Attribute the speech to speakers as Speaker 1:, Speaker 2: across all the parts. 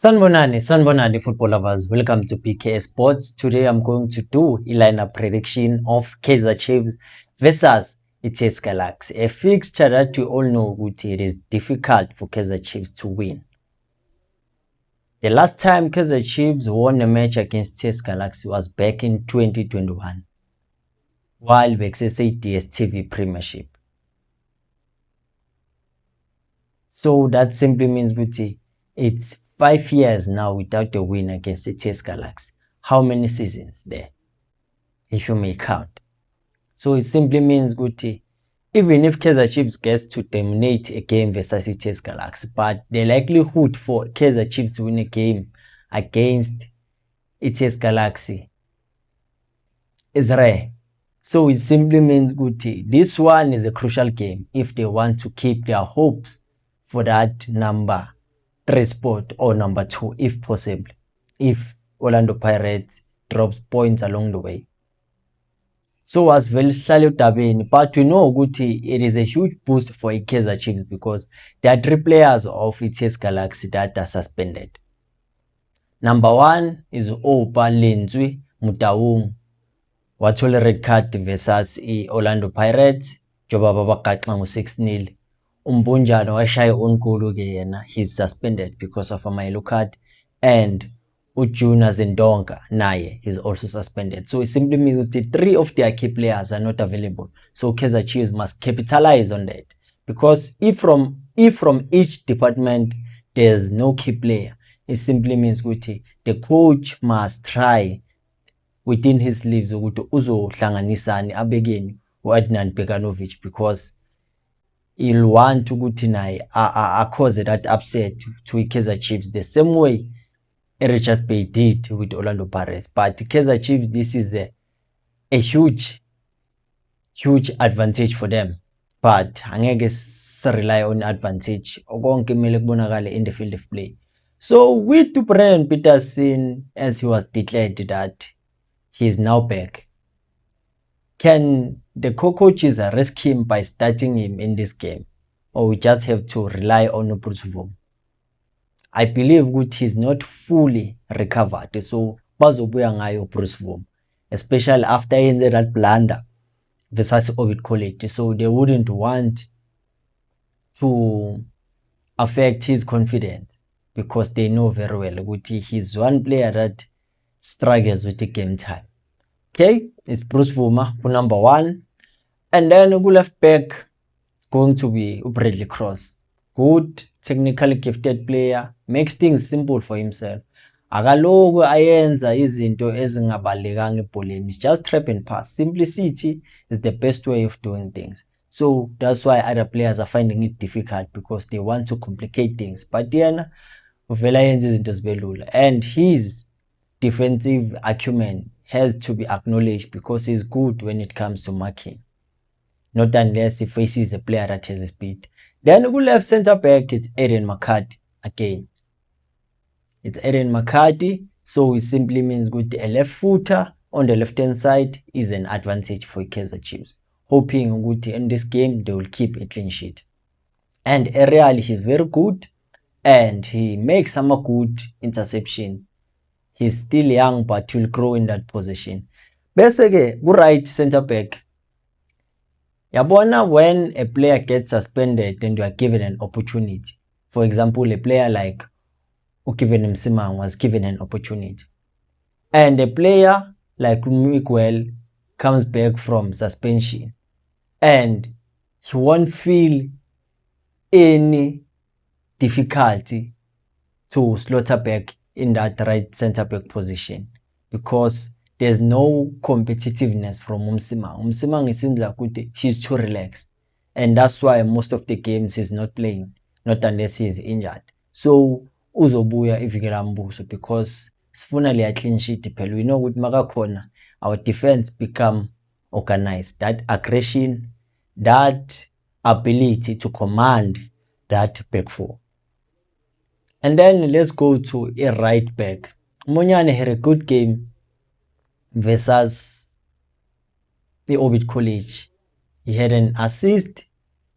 Speaker 1: Sanbonani football lovers, welcome to PK Sports. Today I'm going to do a lineup prediction of Kaizer Chiefs versus TS Galaxy. A fixture that we all know it is difficult for Kaizer Chiefs to win. The last time Kaizer Chiefs won a match against TS Galaxy was back in 2021 while Bexese DStv Premiership. So that simply means it's 5 years now without a win against the TS Galaxy. How many seasons there, if you may count? So it simply means even if Kaizer Chiefs gets to dominate a game versus the TS Galaxy, but the likelihood for Kaizer Chiefs to win a game against TS Galaxy is rare. So it simply means this one is a crucial game if they want to keep their hopes for that number 3 spot or number 2 if possible, if Orlando Pirates drops points along the way. So as well sihlale udabeni, but we know it is a huge boost for Kaizer Chiefs because there are 3 players of TS Galaxy that are suspended. Number 1 is Oupa Lentswe Motaung, wathola red card versus Orlando Pirates njoba babagaxa ngo-6-0. Umbunjana washaya own goal ke yena, he's suspended because of a yellow card, and Ujuna Zendonga naye he's also suspended. So it simply means that 3 of their key players are not available. So Kaizer Chiefs must capitalize on that, because if from each department there's no key player, it simply means the coach must try within his sleeves ukuthi uzohlanganisani abekeni uAdnan Beganovic, because he'll want ukuthi naye cause that upset to Kaizer Chiefs the same way Richards Bay did with Orlando Pirates. But Kaizer Chiefs, this is a huge advantage for them, but angeke rely on advantage konke kumele kubonakale in the field of play. So with Brandon Peterson, as he was declared that he is now back, can the co-coaches risk him by starting him in this game, or we just have to rely on Bruce Vom? I believe he's not fully recovered, so bazobuya ngayo Bruce Vom, especially after yenze that blunder versus Orbit College. So they wouldn't want to affect his confidence, because they know very well he's one player that struggles with the game time. Okay, it's Bruce Vuma for number 1. And then left back is going to be Bradley Cross. Good, technically gifted player, makes things simple for himself. Akaloku ayenza izinto ezingabalekanga ebholeni, just trap and pass. Simplicity is the best way of doing things. So that's why other players are finding it difficult, because they want to complicate things. But yena uvela yenza izinto zibelula, and his defensive acumen has to be acknowledged, because he's good when it comes to marking, not unless he faces a player that has speed. Then we left center back, it's Aiden McCarthy again. It's Aiden McCarthy, so it simply means a left footer on the left hand side is an advantage for Kaizer Chiefs, hoping in this game they will keep a clean sheet. And aerially he's very good, and he makes some good interception. He's still young, but will grow in that position. Bese right center back, yabona when a player gets suspended and you are given an opportunity. For example, a player like Ukiven Msimang was given an opportunity, and a player like Miguel comes back from suspension, and he won't feel any difficulty to slaughter back in that right center back position, because there's no competitiveness from Msimang. Msimang, it seems like he's too relaxed, and that's why most of the games he's not playing, not unless he's injured. So uzobuya ivikela mbuso, because sifuna le clean sheet phela. We know ukuthi makakhona our defense become organized, that aggression, that ability to command that back four. And then let's go to a right back. Monyane had a good game versus the Orbit College. He had an assist,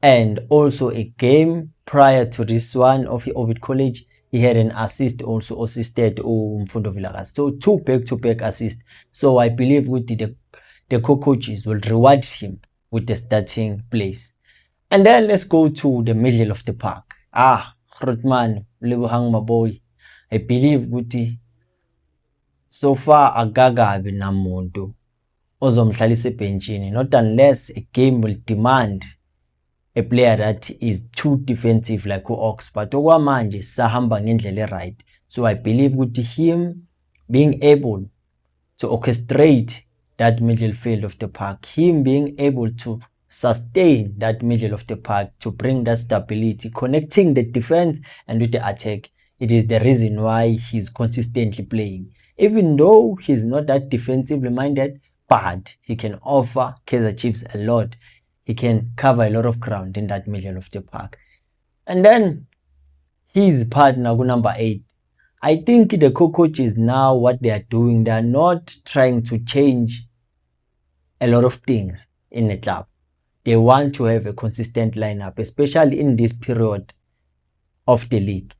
Speaker 1: and also a game prior to this one of the Orbit College, he had an assist also, assisted Mfundo Vilakazi. So 2 back-to-back assists. So I believe with the co-coaches will reward him with the starting place. And then let's go to the middle of the park. Grootman, Lebohang Maboyi. I believe ukuthi so far akakabi namuntu ozomhlalisa ebenchini, not unless a game will demand a player that is too defensive like u-Ox, but okwamanje sahamba ngendlela right. So I believe ukuthi him being able to orchestrate that middle field of the park, him being able to sustain that middle of the park, to bring that stability, connecting the defense and with the attack, it is the reason why he's consistently playing. Even though he's not that defensively minded, but he can offer Kaizer Chiefs a lot. He can cover a lot of ground in that middle of the park. And then his partner, number 8. I think the co-coaches now, what they are doing, they are not trying to change a lot of things in the club. They want to have a consistent lineup, especially in this period of the league,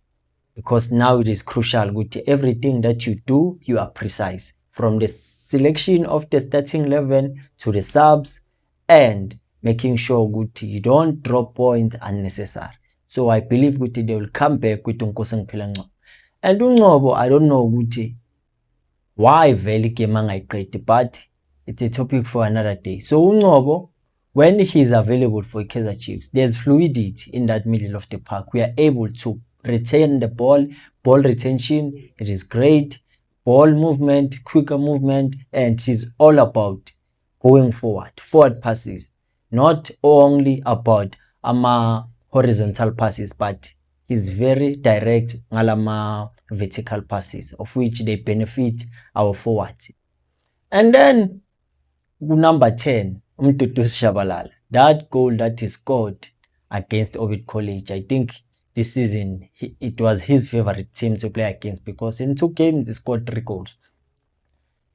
Speaker 1: because now it is crucial with everything that you do, you are precise, from the selection of the starting 11 to the subs, and making sure good you don't drop points unnecessary. So I believe good they will come back with Nkosi Ngiphile Ncube. And uNqobo, I don't know good why vele game angayiqedi, but it's a topic for another day. So uNqobo, when he's available for Kaizer Chiefs, there's fluidity in that middle of the park. We are able to retain the ball retention, it is great, ball movement, quicker movement, and it's all about going forward passes, not only about horizontal passes, but he's very direct ngalama vertical passes, of which they benefit our forwards. And then number 10, Mduduzi Shabalala, that goal that he scored against Orbit College, I think this season it was his favorite team to play against, because in 2 games he scored 3 goals.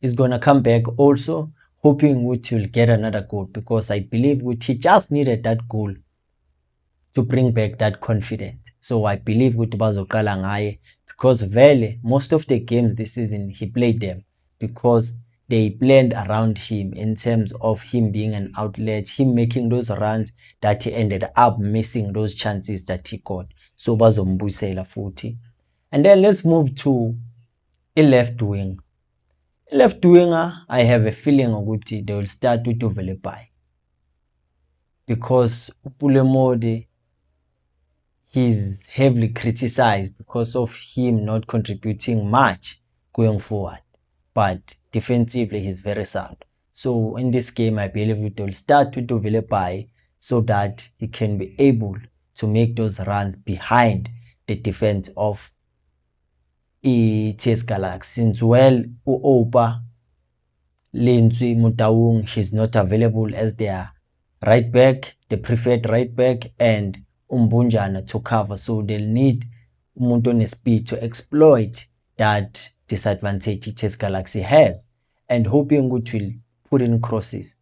Speaker 1: He's gonna come back also, hoping Wood will get another goal, because I believe Wood, he just needed that goal to bring back that confidence. So I believe Wood bazoqala ngaye, because vele most of the games this season he played them because they planned around him in terms of him being an outlet, him making those runs that he ended up missing those chances that he got. So bazombuyisela futhi. And then let's move to a left wing. Left winger, I have a feeling ukuthi they will start with Uvelepai, because Pulemode, he's heavily criticized because of him not contributing much going forward, but defensively he's very sound. So in this game, I believe they will start with Uvelepai so that he can be able to make those runs behind the defense of TS Galaxy. Since Opa Lentswe Mutaung, he's not available as their right back, the preferred right back, and Umbunjana to cover, so they'll need umuntu onespeed to exploit that disadvantage TS Galaxy has, and hoping it will put in crosses.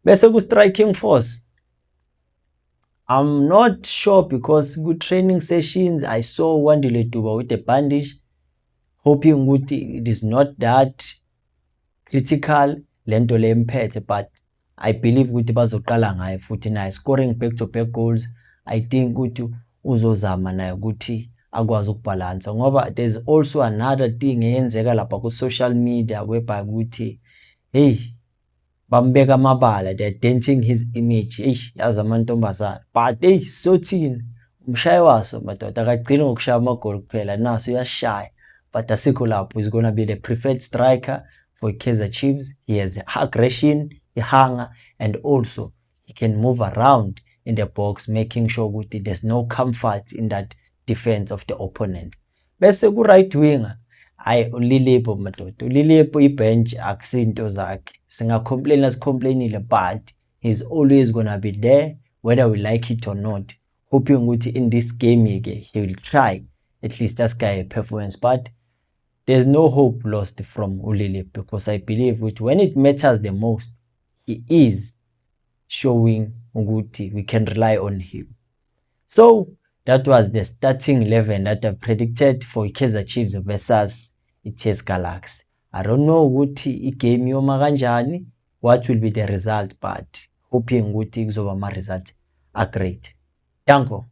Speaker 1: Bese ku striking force, I'm not sure, because good training sessions I saw Wandile Duba with a bandage, hoping it is not that critical lento le imphethe, but I believe ukuthi bazoqala ngaye futhi naye scoring back to back goals. I think ukuthi uzozama naye ukuthi akwazi ukubalance, ngoba there's also another thing eyenzeka lapha ku social media whereby ukuthi hey bambeka amabala, they're denting his image, yazi amantombazana, but hey sothini umshayi waso madoda akagcini ngokushaya amagoli kuphela, naso uyashaya, but asikho lapho. He's gonna be the preferred striker for Kaizer Chiefs. He has aggression, hunger, and also he can move around in the box, making sure that there's no comfort in that defense of the opponent. Bese ku right winger, uLilipo madoda, uLilipo ibench akusinto zakhe, singacomplainile, but he's always gonna be there whether we like it or not, hoping ukuthi in this game he will try at least that guy performance. But there's no hope lost from uLilipo, because I believe that when it matters the most, he is showing ukuthi we can rely on him. So that was the starting 11 that I've predicted for Kaizer Chiefs versus iTS Galaxy. I don't know ukuthi igame yoma kanjani, what will be the result, but hoping ukuthi kuzoba ama result great. Danko.